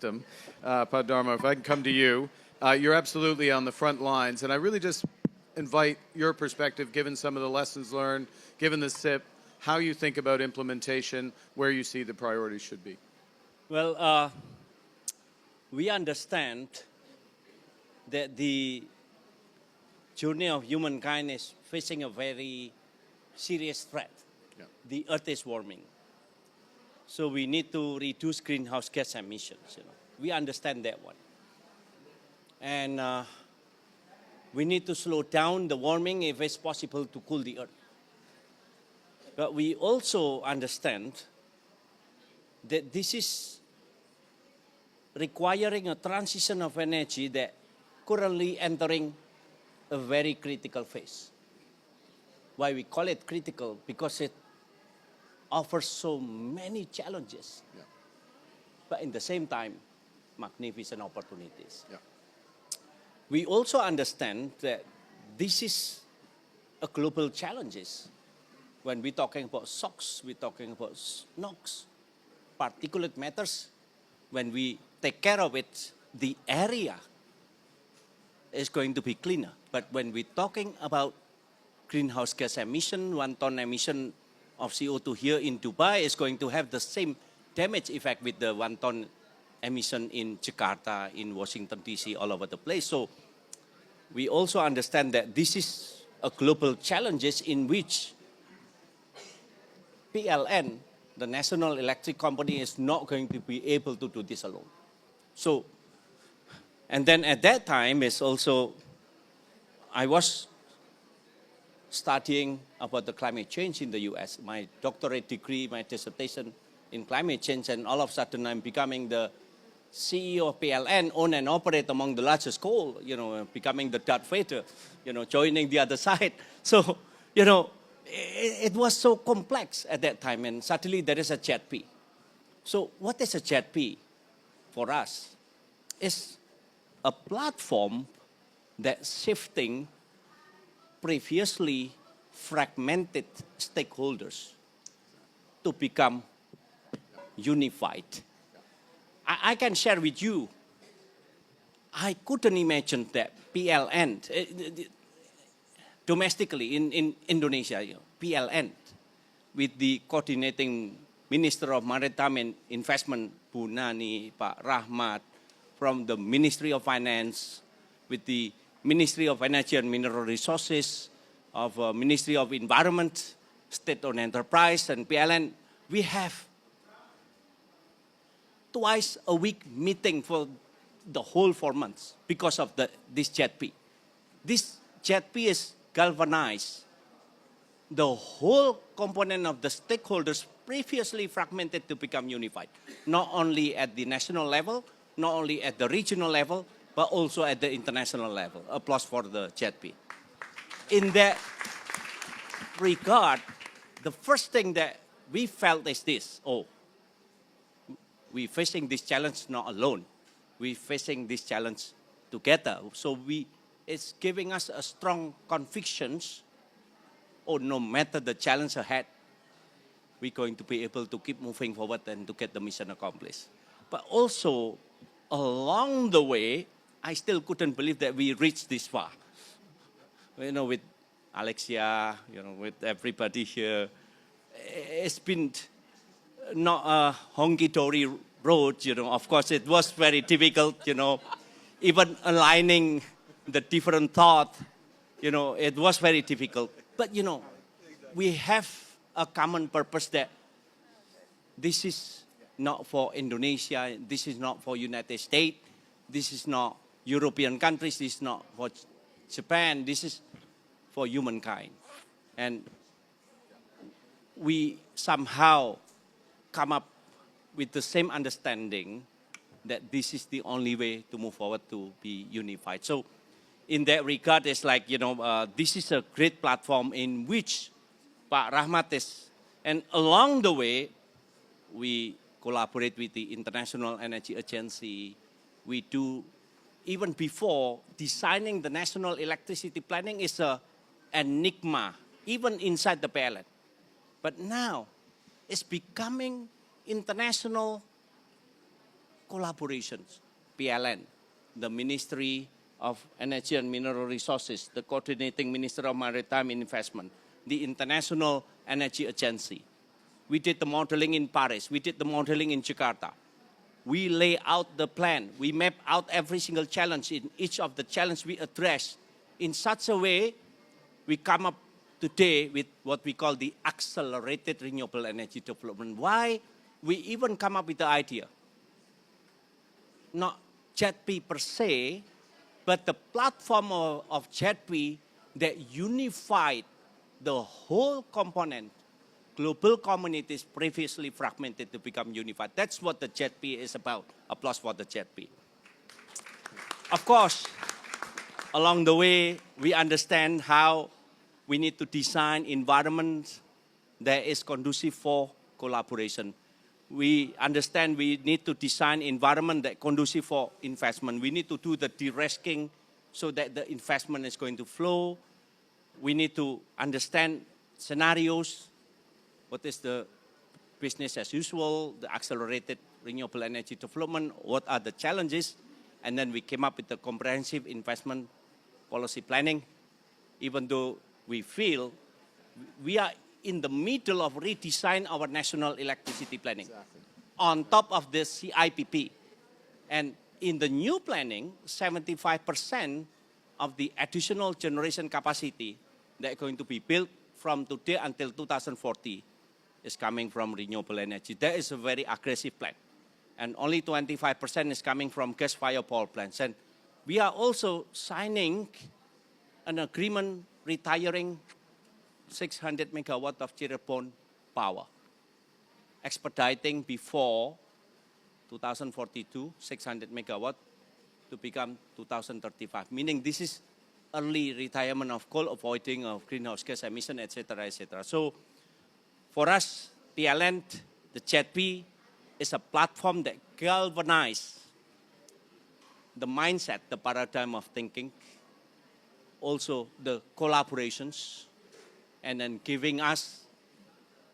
system. Pak Dharma, if I can come to you. You're absolutely on the front lines, and I really just invite your perspective, given some of the lessons learned, given the SIP, how you think about implementation, where you see the priorities should be. Well, we understand that the journey of humankind is facing a very serious threat. Yeah. The Earth is warming. So we need to reduce greenhouse gas emissions. We understand that one. And we need to slow down the warming if it's possible to cool the Earth. But we also understand that this is requiring a transition of energy that currently entering a very critical phase. Why we call it critical? Because it offers so many challenges, yeah, but in the same time, magnificent opportunities. Yeah. We also understand that this is a global challenge. When we're talking about SOx, we're talking about NOx, particulate matters. When we take care of it, the area is going to be cleaner. But when we're talking about greenhouse gas emission, 1 ton emission of CO2 here in Dubai is going to have the same damage effect with the 1 ton emission in Jakarta, in Washington, D.C., all over the place. So we also understand that this is a global challenge in which PLN, the National Electric Company, is not going to be able to do this alone. So, and then at that time is also, I was studying about the climate change in the US, my doctorate degree, my dissertation in climate change, and all of a sudden I'm becoming the CEO of PLN, own and operate among the largest coal, becoming the Darth Vader, joining the other side. So, it was so complex at that time, and suddenly there is a JETP. So what is a JETP for us? It's a platform that's shifting previously fragmented stakeholders to become unified. I can share with you, I couldn't imagine that PLN, domestically in Indonesia, PLN, with the coordinating Minister of Maritime and Investment, Bu Nani, Pak Rahmat, from the Ministry of Finance, with the Ministry of Energy and Mineral Resources, of Ministry of Environment, State-owned enterprise, and PLN, we have twice a week meeting for the whole 4 months because of this JETP. This JETP is galvanized the whole component of the stakeholders previously fragmented to become unified, not only at the national level, not only at the regional level, but also at the international level. Applause for the JETP. In that regard, the first thing that we felt is this: we're facing this challenge not alone. We're facing this challenge together. So it's giving us a strong convictions, no matter the challenge ahead, we're going to be able to keep moving forward and to get the mission accomplished. But also, along the way, I still couldn't believe that we reached this far. With Alexia, with everybody here, it's been not a honky-dory road, Of course, it was very difficult, Even aligning the different thought, it was very difficult. But, we have a common purpose that this is not for Indonesia, this is not for United States, this is not European countries, this is not for Japan, this is for humankind. And we somehow come up with the same understanding that this is the only way to move forward to be unified. So in that regard, it's like, this is a great platform in which Pak Rahmat is, and along the way, we collaborate with the International Energy Agency. We do, even before designing the national electricity planning is a enigma, even inside the PLN. But now, it's becoming international collaborations. PLN, the Ministry of Energy and Mineral Resources, the Coordinating Minister of Maritime Investment, the International Energy Agency. We did the modeling in Paris. We did the modeling in Jakarta. We lay out the plan. We map out every single challenge. In each of the challenges we address in such a way, we come up today with what we call the accelerated renewable energy development. Why we even come up with the idea? Not JETP per se, but the platform of JETP that unified the whole component, global communities previously fragmented to become unified. That's what the JETP is about. Applause for the JETP. Of course, along the way, we understand how we need to design environments that is conducive for collaboration. We understand we need to design environment that conducive for investment. We need to do the de-risking so that the investment is going to flow. We need to understand scenarios. What is the business as usual, the accelerated renewable energy development, what are the challenges, and then we came up with the comprehensive investment policy planning, even though we feel we are in the middle of redesign our national electricity planning. Exactly. On top of the CIPP. And in the new planning, 75% of the additional generation capacity that are going to be built from today until 2040 is coming from renewable energy. That is a very aggressive plan. And only 25% is coming from gas-fired power plants. And we are also signing an agreement retiring 600 megawatt of Cirebon power, expediting before 2042, 600 megawatt to become 2035, meaning this is early retirement of coal, avoiding of greenhouse gas emission, etc., etc. So for us, PLN, the JETP is a platform that galvanizes the mindset, the paradigm of thinking, also the collaborations, and then giving us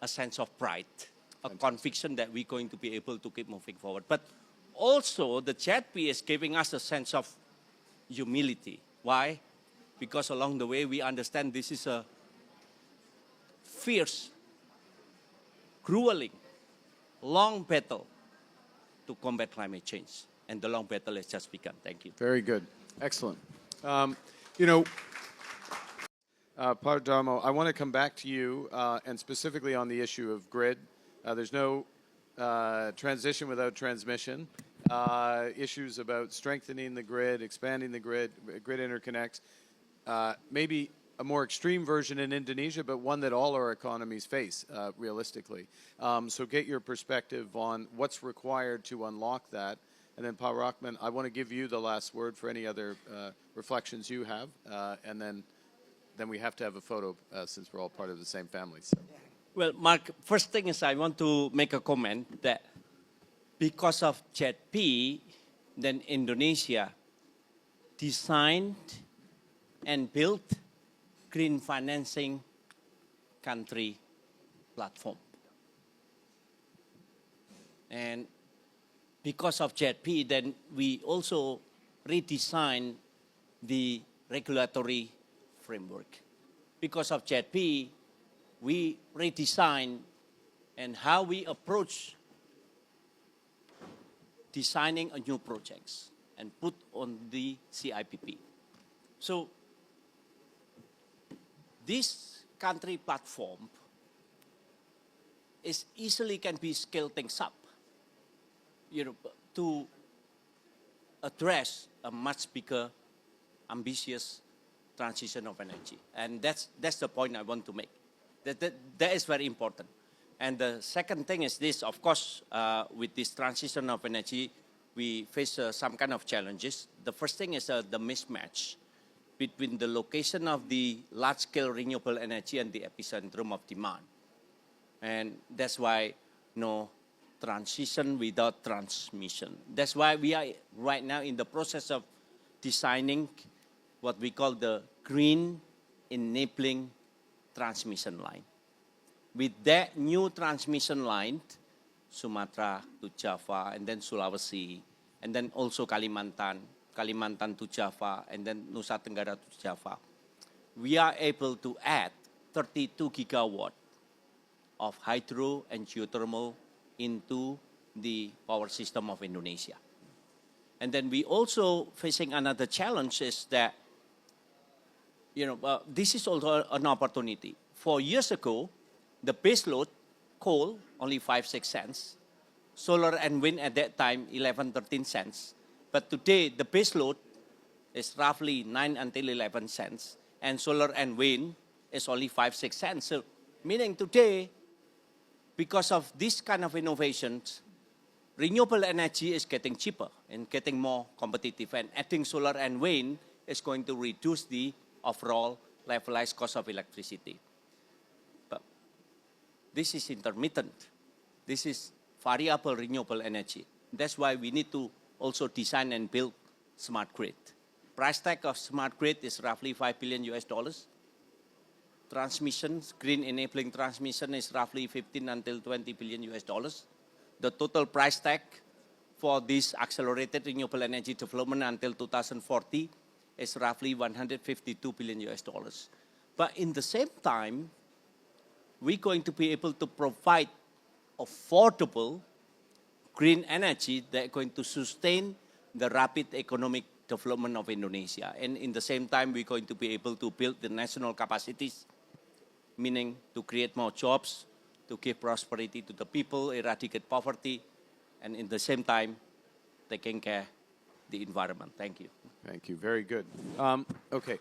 a sense of pride, a conviction that we're going to be able to keep moving forward. But also, the JETP is giving us a sense of humility. Why? Because along the way, we understand this is a fierce, grueling, long battle to combat climate change. And the long battle has just begun. Thank you. Very good. Excellent. You know, Pak Darmo, I want to come back to you and specifically on the issue of grid. There's no transition without transmission. Issues about strengthening the grid, expanding the grid, grid interconnects. Maybe a more extreme version in Indonesia, but one that all our economies face realistically. So get your perspective on what's required to unlock that. And then, Pak Rahman, I want to give you the last word for any other reflections you have. And then we have to have a photo since we're all part of the same family. So. Well, Mark, first thing is I want to make a comment that because of JETP, then Indonesia designed and built green financing country platform. And because of JETP, then we also redesigned the regulatory framework. Because of JETP, we redesign and how we approach designing a new projects and put on the CIPP. So this country platform is easily can be scaled things up, you know, to address a much bigger, ambitious transition of energy. And that's the point I want to make. That is very important. And the second thing is this, of course, with this transition of energy, we face some kind of challenges. The first thing is the mismatch between the location of the large-scale renewable energy and the epicentrum of demand. And that's why no transition without transmission. That's why we are right now in the process of designing what we call the green enabling transmission line. With that new transmission line, Sumatra to Java and then Sulawesi, and then also Kalimantan to Java, and then Nusa Tenggara to Java. We are able to add 32 gigawatt of hydro and geothermal into the power system of Indonesia. And then we also facing another challenge is that, this is also an opportunity. 4 years ago, the base load, coal, only 5-6 cents. Solar and wind at that time, 11-13 cents. But today, the base load is roughly 9 until 11 cents. And solar and wind is only 5-6 cents. So meaning today, because of this kind of innovations, renewable energy is getting cheaper and getting more competitive. And adding solar and wind is going to reduce the overall levelized cost of electricity. But this is intermittent. This is variable renewable energy. That's why we need to also design and build smart grid. Price tag of smart grid is roughly $5 billion. Transmission, green enabling transmission is roughly 15 until 20 billion US dollars. The total price tag for this accelerated renewable energy development until 2040 is roughly 152 billion US dollars. But in the same time, we're going to be able to provide affordable green energy that are going to sustain the rapid economic development of Indonesia. And in the same time, we're going to be able to build the national capacities, meaning to create more jobs, to give prosperity to the people, eradicate poverty, and in the same time, taking care of the environment. Thank you. Thank you. Very good. Okay.